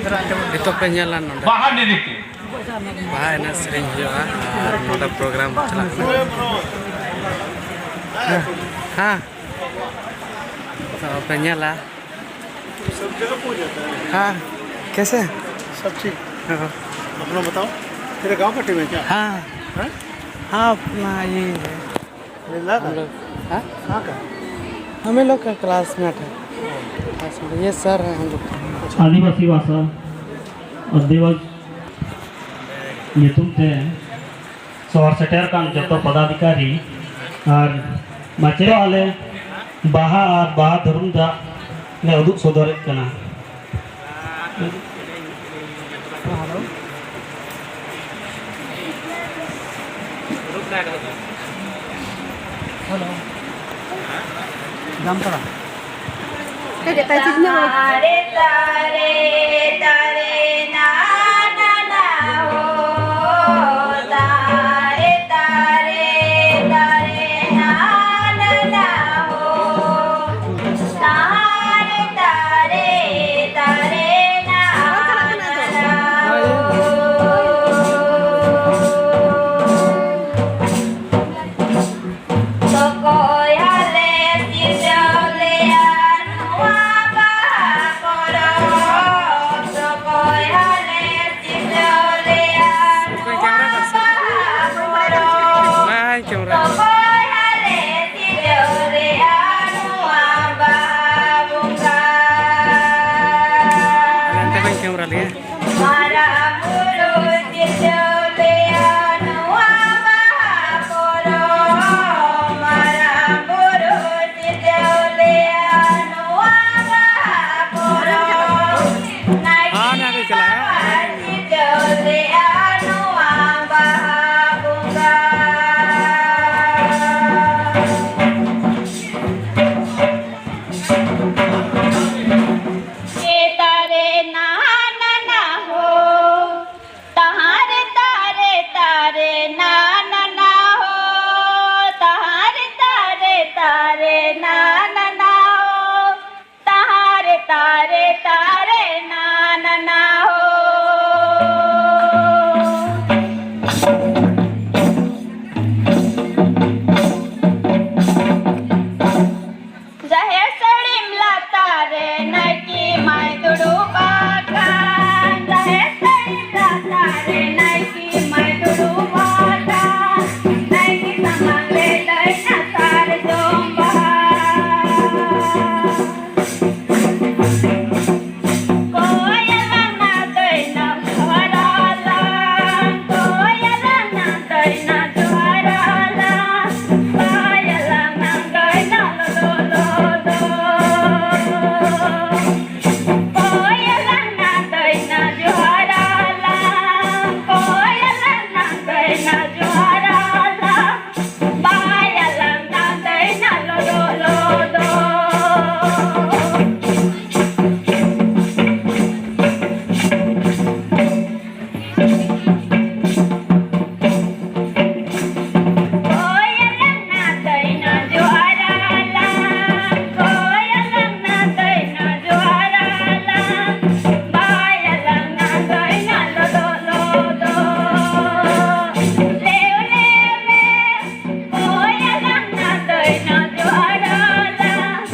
Itu penyalan nonton. Bahan niriti. Bahan sering juga. Nonton program चला. हाँ. तो penyalan. सब जगह पहुंच जाता है। हाँ. कैसे? सब ठीक। हाँ. अपना बताओ। तेरे गांव पट्टी में क्या? हाँ. हाँ? हाँ अपना ये है. मिला था? हम लोग. हाँ? कहाँ का? हमें लोग का क्लासमेट है. ये सर है हम लोग. आदिवासी भाषा अध्यवज nyutum te sohor seter kan joto padadikari ar macero ale baha ar baha dharum da ne uduk sodoret kana Jampara. Tare tare tare na na na ho tare tare tare na na na ho tare tare tare na na na ho Tokoy hale tijole anwa bahakoro Tokoy hale tijole anwa bahakoro Main camera. Tokoy hale tijole anwa bahakoro Nanti main camera lihat. Maramulu tijole anwa bahakoro Maramulu tijole anwa bahakoro हाँ नानी चला है. tijole anwa bahakoro तारे ना ना ना हो तहारे तारे तारे ना ना ना हो तहारे तारे तारे ना ना ना हो तहारे तारे तारे ना ना ना हो Jahir serim latare naiki mai tudu pakan Jahir serim latare naiki mai tudu pakan Naiki samang lelai nasar jomba Koyalang na toy na juaralang Koyalang na toy na juaralang Koyalang na toy na lololodo Koyalang na toy na juaralang Koyalang na toy na juaralang Bayalang na toy na lololodo Koyalang na toy na juaralang Koyalang na toy na juaralang Bayalang na toy na lololodo Leo-leme Koyalang na toy na juaralang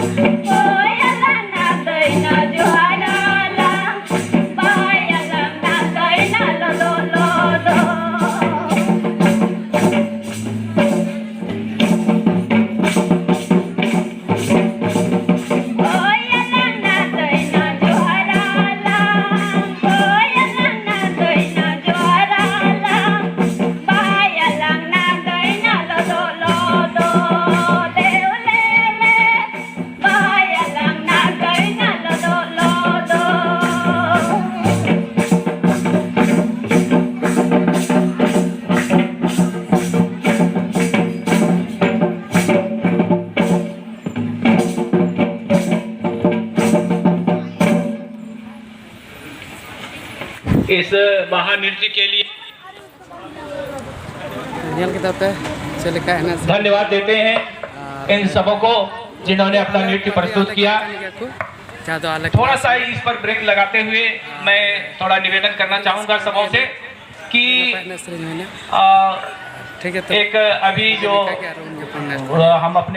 Koyalang na toy na juaralang Bayalang na toy na lololodo Koyalang na toy na juaralang Koyalang na toy na juaralang Bayalang na toy na lololodo Leo-leme Bayalang na toy na lololodo इस महानृत्य के लिए Yang kita पे चले का है ना. धन्यवाद देते हैं इन सबों को जिन्होंने अपना नृत्य प्रस्तुत किया ज़्यादा अलग थोड़ा सा इस पर ब्रेक लगाते हुए मैं थोड़ा निवेदन करना चाहूँगा सबों से कि पढ़ने से मैंने आ, ठीक है तो एक अभी जो क्या रहा हूँ हम अपने